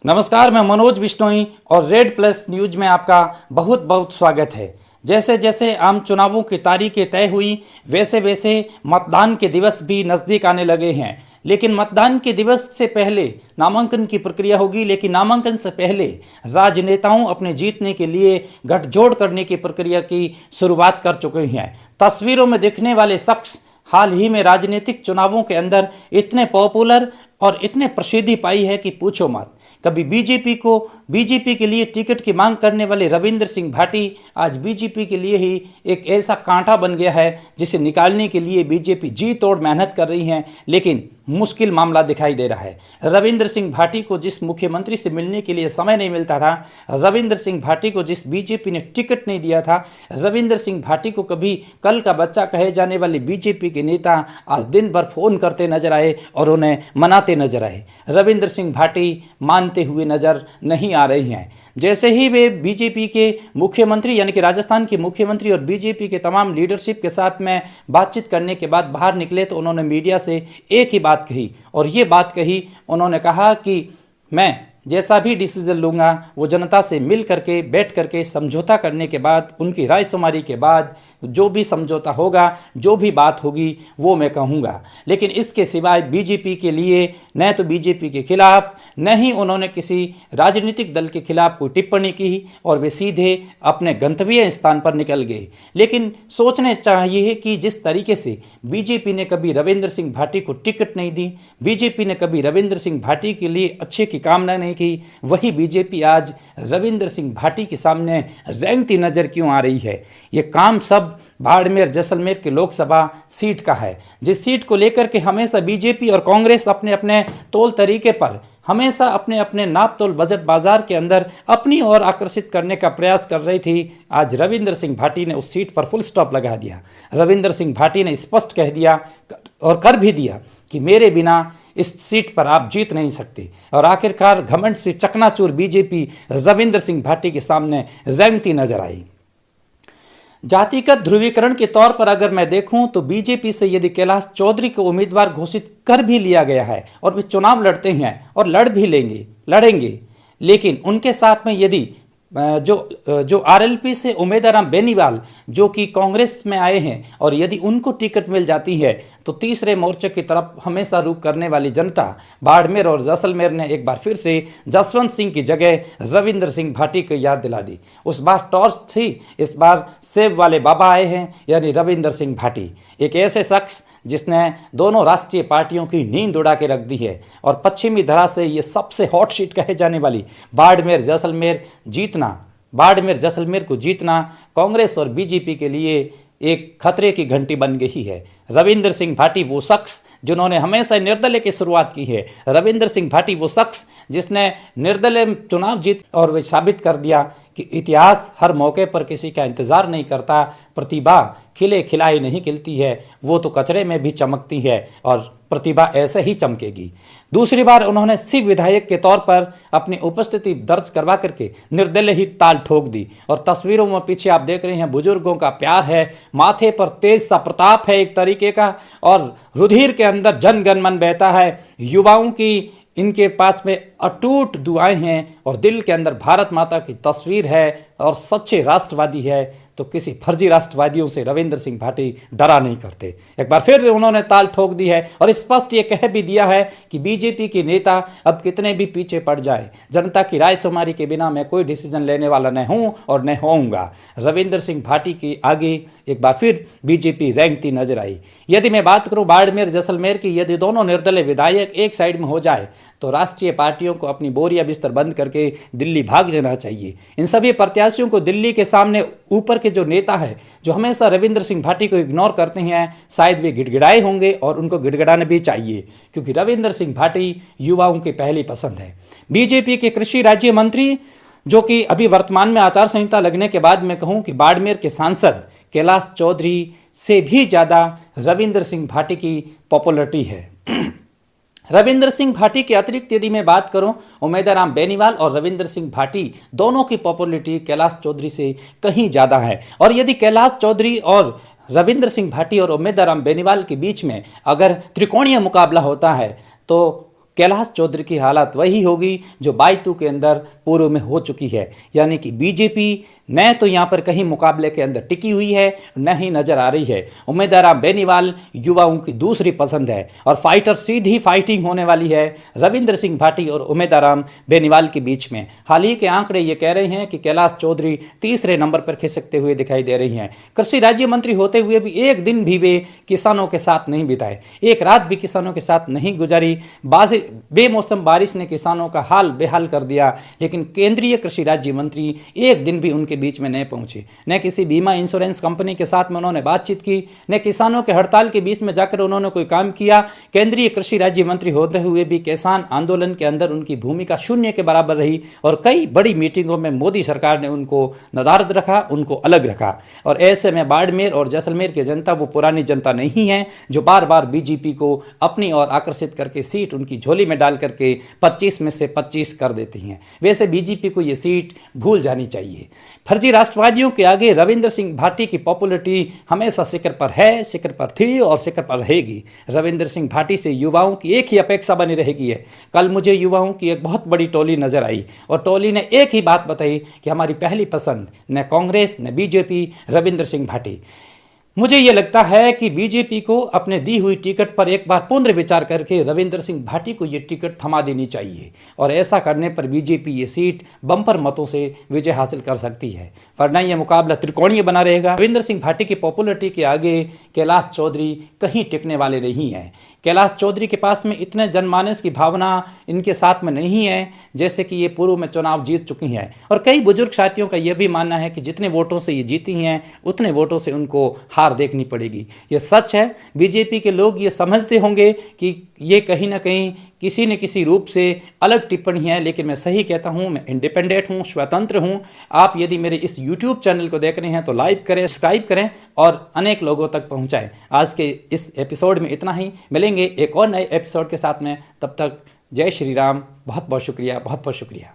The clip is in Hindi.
नमस्कार, मैं मनोज बिश्नोई और रेड प्लस न्यूज में आपका बहुत बहुत स्वागत है। जैसे जैसे आम चुनावों की तारीखें तय हुई वैसे वैसे मतदान के दिवस भी नज़दीक आने लगे हैं। लेकिन मतदान के दिवस से पहले नामांकन की प्रक्रिया होगी, लेकिन नामांकन से पहले राजनेताओं अपने जीतने के लिए गठजोड़ करने की प्रक्रिया की शुरुआत कर चुके हैं। तस्वीरों में दिखने वाले शख्स हाल ही में राजनीतिक चुनावों के अंदर इतने पॉपुलर और इतने प्रसिद्धि पाई है कि पूछो मत। कभी बीजेपी के लिए टिकट की मांग करने वाले रविंद्र सिंह भाटी आज बीजेपी के लिए ही एक ऐसा कांटा बन गया है जिसे निकालने के लिए बीजेपी जी तोड़ मेहनत कर रही है, लेकिन मुश्किल मामला दिखाई दे रहा है। रविंद्र सिंह भाटी को जिस मुख्यमंत्री से मिलने के लिए समय नहीं मिलता था, रविंद्र सिंह भाटी को जिस बीजेपी ने टिकट नहीं दिया था, रविंद्र सिंह भाटी को कभी कल का बच्चा कहे जाने वाले बीजेपी के नेता आज दिन भर फोन करते नजर आए और उन्हें मनाते नजर आए। रविंद्र सिंह भाटी मानते हुए नजर नहीं आ रही हैं। जैसे ही वे बीजेपी के मुख्यमंत्री यानी कि राजस्थान के मुख्यमंत्री और बीजेपी के तमाम लीडरशिप के साथ में बातचीत करने के बाद बाहर निकले तो उन्होंने मीडिया से एक ही बात कही, और ये बात कही, उन्होंने कहा कि मैं जैसा भी डिसीजन लूँगा वो जनता से मिल करके बैठ करके समझौता करने के बाद, उनकी रायशुमारी के बाद जो भी समझौता होगा, जो भी बात होगी वो मैं कहूँगा। लेकिन इसके सिवाय बीजेपी के लिए न तो बीजेपी के खिलाफ न ही उन्होंने किसी राजनीतिक दल के खिलाफ कोई टिप्पणी की और वे सीधे अपने गंतव्य स्थान पर निकल गए। लेकिन सोचने चाहिए कि जिस तरीके से बीजेपी ने कभी रविंद्र सिंह भाटी को टिकट नहीं दी, बीजेपी ने कभी रविंद्र सिंह भाटी के लिए अच्छे की कामना नहीं की, वही बीजेपी आज रविंद्र सिंह भाटी के सामने रेंगती नजर क्यों आ रही है? ये काम सब बाड़मेर जैसलमेर के लोकसभा सीट का है, जिस सीट को लेकर के हमेशा बीजेपी और कांग्रेस अपने अपने तौल तरीके पर हमेशा अपने अपने नाप तोल बजट बाजार के अंदर अपनी ओर आकर्षित करने का प्रयास कर रही थी। आज रविंद्र सिंह भाटी ने उस सीट पर फुल स्टॉप लगा दिया। रविंद्र सिंह भाटी ने स्पष्ट कह दिया और कर भी दिया कि मेरे बिना इस सीट पर आप जीत नहीं सकते। और आखिरकार घमंड से चकनाचूर बीजेपी रविंद्र सिंह भाटी के सामने रेंगती नजर आई। जातिगत ध्रुवीकरण के तौर पर अगर मैं देखूं तो बीजेपी से यदि कैलाश चौधरी को उम्मीदवार घोषित कर भी लिया गया है और वे चुनाव लड़ते हैं और लड़ेंगे, लेकिन उनके साथ में यदि जो आरएलपी से उमेदवार बेनीवाल जो कि कांग्रेस में आए हैं और यदि उनको टिकट मिल जाती है तो तीसरे मोर्चे की तरफ हमेशा रुख करने वाली जनता बाड़मेर और जैसलमेर ने एक बार फिर से जसवंत सिंह की जगह रविंद्र सिंह भाटी को याद दिला दी। उस बार टॉर्च थी, इस बार सेब वाले बाबा आए हैं, यानी रविंद्र सिंह भाटी, एक ऐसे शख्स जिसने दोनों राष्ट्रीय पार्टियों की नींद उड़ा के रख दी है। और पश्चिमी धरा से ये सबसे हॉट सीट कहे जाने वाली बाड़मेर जैसलमेर को जीतना कांग्रेस और बीजेपी के लिए एक खतरे की घंटी बन गई है। रविंद्र सिंह भाटी वो शख्स जिन्होंने हमेशा निर्दलीय की शुरुआत की है। रविंद्र सिंह भाटी वो शख्स जिसने निर्दलीय चुनाव जीत और वे साबित कर दिया कि इतिहास हर मौके पर किसी का इंतजार नहीं करता, प्रतिभा खिले खिलाई नहीं खिलती है, वो तो कचरे में भी चमकती है और प्रतिभा ऐसे ही चमकेगी। दूसरी बार उन्होंने शिव विधायक के तौर पर अपनी उपस्थिति दर्ज करवा करके निर्दलीय ही ताल ठोक दी। और तस्वीरों में पीछे आप देख रहे हैं बुजुर्गों का प्यार है, माथे पर तेज सा प्रताप है एक तरीके का, और रुधिर के अंदर जन गण मन बहता है। युवाओं की इनके पास में अटूट दुआएं हैं और दिल के अंदर भारत माता की तस्वीर है और सच्चे राष्ट्रवादी है। तो किसी फर्जी राष्ट्रवादियों से रविंद्र सिंह भाटी डरा नहीं करते। एक बार फिर उन्होंने ताल ठोक दी है और स्पष्ट ये कह भी दिया है कि बीजेपी के नेता अब कितने भी पीछे पड़ जाए, जनता की रायशुमारी के बिना मैं कोई डिसीजन लेने वाला न हूं और न होऊंगा। रविंद्र सिंह भाटी के आगे एक बार फिर बीजेपी रेंगती नजर आई। यदि मैं बात करूं बाड़मेर जैसलमेर की, यदि दोनों निर्दलीय विधायक एक साइड में हो जाए तो राष्ट्रीय पार्टियों को अपनी बोरिया बिस्तर बंद करके दिल्ली भाग जाना चाहिए। इन सभी प्रत्याशियों को दिल्ली के सामने ऊपर के जो नेता है जो हमेशा रविंद्र सिंह भाटी को इग्नोर करते हैं, शायद वे गिड़गिड़ाए होंगे और उनको गिड़गिड़ाने भी चाहिए, क्योंकि रविंद्र सिंह भाटी युवाओं की पहली पसंद है। बीजेपी के कृषि राज्य मंत्री जो कि अभी वर्तमान में आचार संहिता लगने के बाद मैं कहूं कि बाड़मेर के सांसद कैलाश चौधरी से भी ज़्यादा रविंद्र सिंह भाटी की पॉपुलरिटी है। रविंद्र सिंह भाटी के अतिरिक्त यदि मैं बात करूं, उमेदवार बेनीवाल और रविंद्र सिंह भाटी दोनों की पॉपुलरिटी कैलाश चौधरी से कहीं ज़्यादा है। और यदि कैलाश चौधरी और रविंद्र सिंह भाटी और उमेदवार बेनीवाल के बीच में अगर त्रिकोणीय मुकाबला होता है तो कैलाश चौधरी की हालत वही होगी जो बायतू के अंदर पूर्व में हो चुकी है, यानी कि बीजेपी न तो यहाँ पर कहीं मुकाबले के अंदर टिकी हुई है, न ही नजर आ रही है। उम्मीदवार बेनीवाल युवाओं की दूसरी पसंद है और फाइटर सीधी फाइटिंग होने वाली है रविंद्र सिंह भाटी और उम्मीदवार बेनीवाल के बीच में। हाल ही के आंकड़े ये कह रहे हैं कि कैलाश चौधरी तीसरे नंबर पर खिसकते हुए दिखाई दे रही हैं। कृषि राज्य मंत्री होते हुए भी एक दिन भी वे किसानों के साथ नहीं बिताए, एक रात भी किसानों के साथ नहीं गुजारी। बेमौसम बारिश ने किसानों का हाल बेहाल कर दिया, लेकिन केंद्रीय कृषि राज्य मंत्री एक दिन भी उनके बीच में नहीं पहुंचे। न किसी बीमा इंश्योरेंस कंपनी के साथ में उन्होंने बातचीत की, न किसानों के हड़ताल के बीच में जाकर उन्होंने कोई काम किया। केंद्रीय कृषि राज्य मंत्री होते हुए भी किसान आंदोलन के अंदर उनकी भूमिका शून्य के बराबर रही और कई बड़ी मीटिंगों में मोदी सरकार ने उनको नदारद रखा, उनको अलग रखा। और ऐसे में बाड़मेर और जैसलमेर की जनता वो पुरानी जनता नहीं है जो बार बार बीजेपी को अपनी ओर आकर्षित करके सीट उनकी झोली में डाल करके 25 में से 25 कर देती हैं। वैसे बीजेपी को ये सीट भूल जानी चाहिए। फर्जी राष्ट्रवादियों के आगे रविंद्र सिंह भाटी की पॉपुलरिटी हमेशा शिखर पर है, शिखर पर थी और शिखर पर रहेगी। रविंद्र सिंह भाटी से युवाओं की एक ही अपेक्षा बनी रहेगी है। कल मुझे युवाओं की एक बहुत बड़ी टोली नजर आई और टोली ने एक ही बात बताई कि हमारी पहली पसंद न कांग्रेस न बीजेपी, रविंद्र सिंह भाटी। मुझे ये लगता है कि बीजेपी को अपने दी हुई टिकट पर एक बार पुनर्विचार करके रविंद्र सिंह भाटी को ये टिकट थमा देनी चाहिए और ऐसा करने पर बीजेपी ये सीट बम्पर मतों से विजय हासिल कर सकती है, वरना यह मुकाबला त्रिकोणीय बना रहेगा। रविंद्र सिंह भाटी की पॉपुलरिटी के आगे कैलाश चौधरी कहीं टिकने वाले नहीं हैं। कैलाश चौधरी के पास में इतने जनमानस की भावना इनके साथ में नहीं है जैसे कि ये पूर्व में चुनाव जीत चुकी हैं। और कई बुजुर्ग साथियों का यह भी मानना है कि जितने वोटों से ये जीती हैं उतने वोटों से उनको हार देखनी पड़ेगी। ये सच है। बीजेपी के लोग ये समझते होंगे कि ये कहीं ना कहीं किसी न किसी रूप से अलग टिप्पणी है, लेकिन मैं सही कहता हूँ, मैं इंडिपेंडेंट हूँ, स्वतंत्र हूँ। आप यदि मेरे इस यूट्यूब चैनल को देख रहे हैं तो लाइक करें, सब्सक्राइब करें और अनेक लोगों तक पहुँचाएं। आज के इस एपिसोड में इतना ही, मिलेंगे एक और नए एपिसोड के साथ में। तब तक जय श्री राम। बहुत बहुत शुक्रिया, बहुत बहुत शुक्रिया।